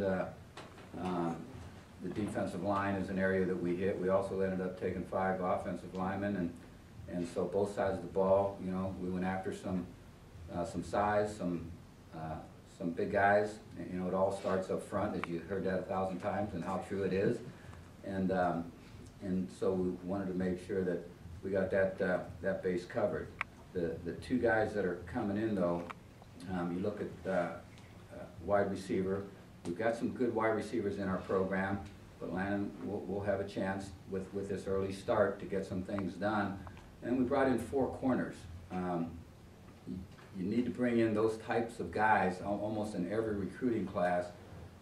mentioned the defensive line is an area that we hit. We also ended up taking 5 offensive linemen, and so both sides of the ball, you know, we went after some size, some big guys. You know, it all starts up front, as you heard that 1,000 times, and how true it is. And so we wanted to make sure that we got that base covered. The 2 guys that are coming in, though, you look at wide receiver. We've got some good wide receivers in our program, but Landon will have a chance with this early start to get some things done. And we brought in 4 corners. You need to bring in those types of guys almost in every recruiting class,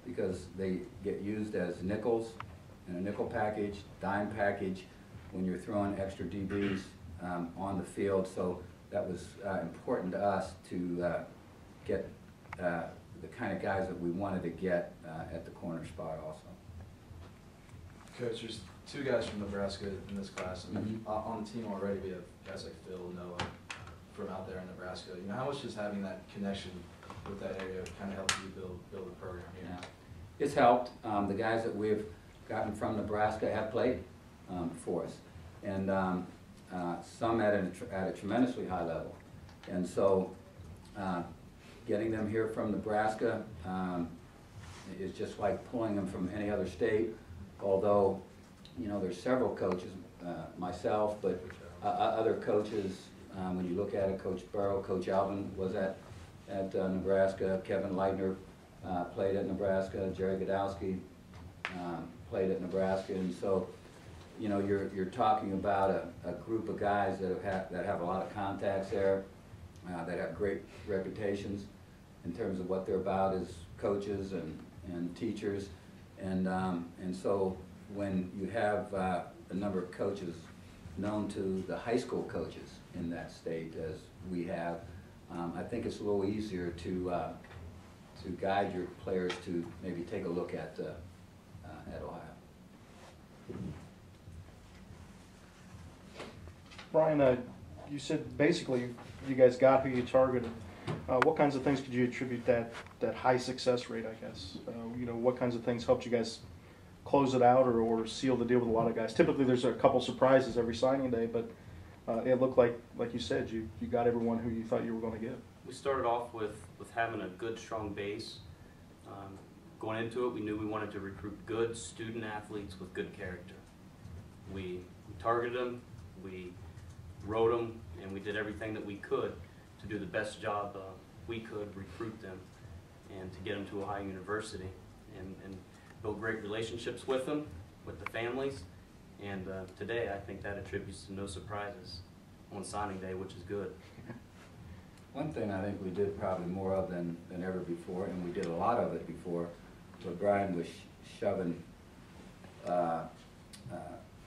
because they get used as nickels in a nickel package, dime package, when you're throwing extra DBs on the field. So that was important to us to get the kind of guys that we wanted to get at the corner spot also. Coach, there's 2 guys from Nebraska in this class. I mean, on the team already, we have guys like Phil, Noah, from out there in Nebraska. You know, how much does having that connection with that area kind of help you build a program here? Yeah. It's helped. The guys that we've gotten from Nebraska have played for us, and some at a tremendously high level. And so getting them here from Nebraska is just like pulling them from any other state, although, you know, there's several coaches, myself, but other coaches, when you look at it, Coach Burrow, Coach Alvin was at Nebraska, Kevin Leitner played at Nebraska, Jerry Godowski played at Nebraska, and so, you know, you're talking about a group of guys that have a lot of contacts there, that have great reputations in terms of what they're about as coaches and teachers, and so when you have a number of coaches known to the high school coaches in that state, as we have, I think it's a little easier to guide your players to maybe take a look at Ohio. Brian, you said basically you guys got who you targeted. What kinds of things could you attribute that high success rate, I guess? You know, what kinds of things helped you guys close it out or seal the deal with a lot of guys? Typically there's a couple surprises every signing day, but it looked like you said, you got everyone who you thought you were going to get. We started off with having a good, strong base. Going into it, we knew we wanted to recruit good student athletes with good character. We targeted them, we wrote them, and we did everything that we could to do the best job we could, recruit them, and to get them to Ohio University, and build great relationships with them, with the families, and today I think that attributes to no surprises on signing day, which is good. One thing I think we did probably more of than ever before, and we did a lot of it before, but Brian was shoving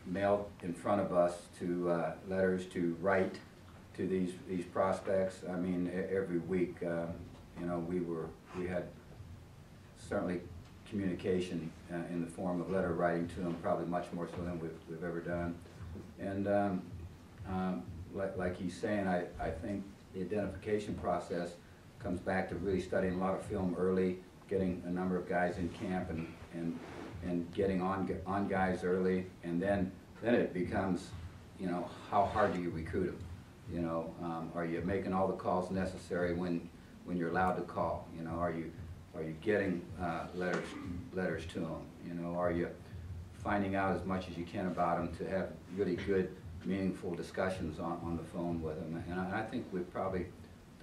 mail in front of us to letters to write to these prospects. I mean, every week, you know, we had certainly communication in the form of letter writing to them, probably much more so than we've ever done. And like he's saying, I think the identification process comes back to really studying a lot of film early, getting a number of guys in camp and getting on guys early, and then it becomes, you know, how hard do you recruit them? You know, are you making all the calls necessary when you're allowed to call? You know, are you getting letters to them? You know, are you finding out as much as you can about them to have really good, meaningful discussions on the phone with them? And I think we've probably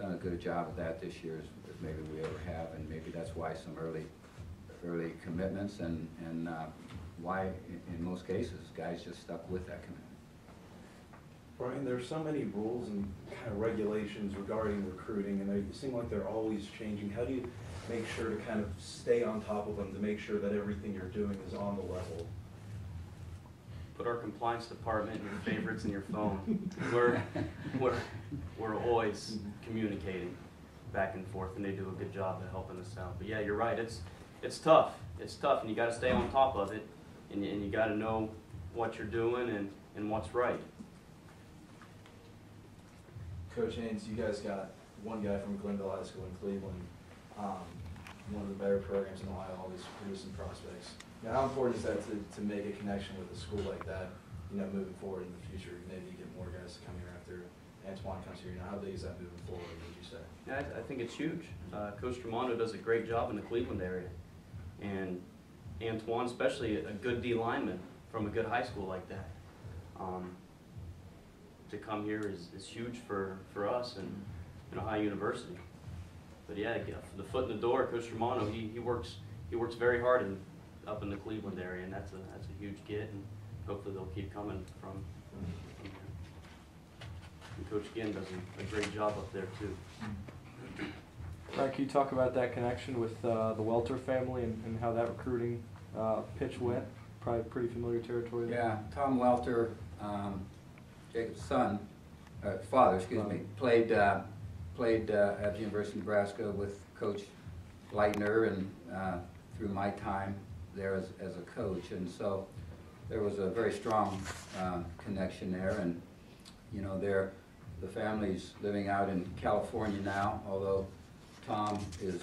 done a good job of that this year as maybe we ever have, and maybe that's why some early commitments and why in most cases guys just stuck with that commitment. Brian, there are so many rules and kind of regulations regarding recruiting, and they seem like they're always changing. How do you make sure to kind of stay on top of them to make sure that everything you're doing is on the level? Put our compliance department in your favorites in your phone. We're always communicating back and forth, and they do a good job of helping us out. But yeah, you're right. It's tough. It's tough, and you got to stay on top of it, and you got to know what you're doing and what's right. Coach Haynes, you guys got one guy from Glenville High School in Cleveland. one of the better programs in Ohio, always producing prospects. Now, how important is that to make a connection with a school like that, you know, moving forward in the future? Maybe you get more guys to come here after Antoine comes here. You know, how big is that moving forward, would you say? Yeah, I think it's huge. Coach Tremondo does a great job in the Cleveland area. And Antoine, especially a good D lineman from a good high school like that. To come here is huge for us and Ohio University. But yeah, the foot in the door, Coach Tremondo, he works very hard up in the Cleveland area, and that's a huge get, and hopefully they'll keep coming from here. And Coach Ginn does a great job up there too. Ryan, can you talk about that connection with the Welter family and how that recruiting pitch went? Probably pretty familiar territory there. Yeah, Tom Welter, Jacob's father, excuse me, played at the University of Nebraska with Coach Leitner and through my time there as a coach, and so there was a very strong connection there. And you know, the family's living out in California now, although Tom is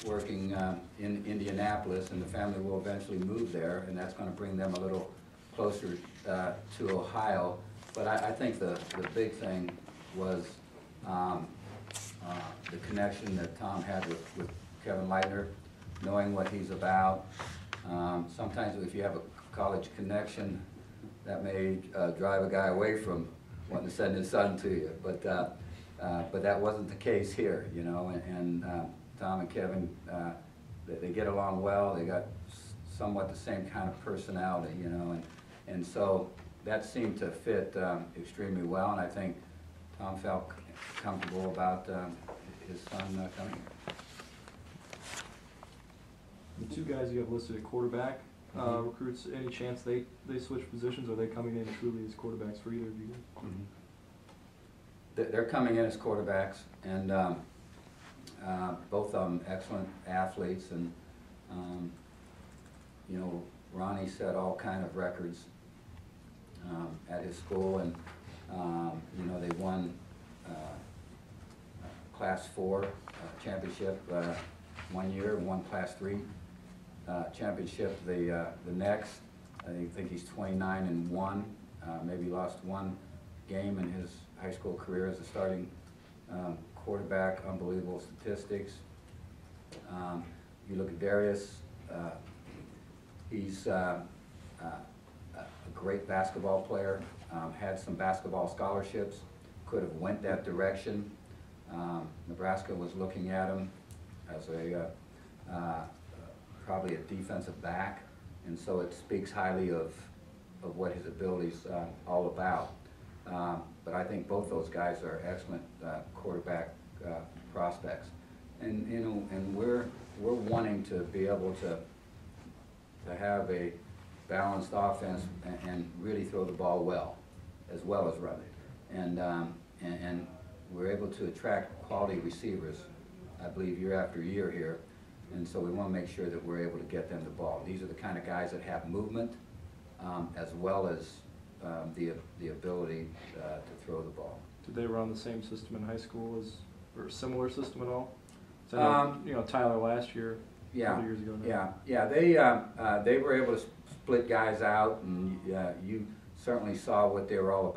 working in Indianapolis, and the family will eventually move there, and that's going to bring them a little closer to Ohio. But I think the big thing was the connection that Tom had with Kevin Leitner, knowing what he's about. Sometimes if you have a college connection, that may drive a guy away from wanting to send his son to you. But that wasn't the case here, you know. And Tom and Kevin, they get along well. They got somewhat the same kind of personality, you know. And so that seemed to fit extremely well. And I think Tom felt comfortable about his son coming here. The two guys you have listed at quarterback, recruits, any chance they switch positions? Are they coming in truly as quarterbacks for either of you guys? Mm-hmm. They're coming in as quarterbacks, and both of them excellent athletes. And you know, Ronnie set all kind of records at his school, and you know, they won Class 4 championship one year, and won Class 3 championship the next. I think he's 29-1. Maybe lost one game in his high school career as a starting quarterback. Unbelievable statistics. You look at Darius. He's a great basketball player. Had some basketball scholarships. Could have went that direction. Nebraska was looking at him as a probably a defensive back, and so it speaks highly of what his abilities all about. But I think both those guys are excellent quarterback prospects, and you know, and we're wanting to be able to have a balanced offense and really throw the ball well as run it, and we're able to attract quality receivers, I believe, year after year here. And so we want to make sure that we're able to get them the ball. These are the kind of guys that have movement as well as the ability to throw the ball. Did they run the same system in high school or a similar system at all? So I know, you know, Tyler last year, a couple years ago now. They were able to split guys out, and you certainly saw what they were all about.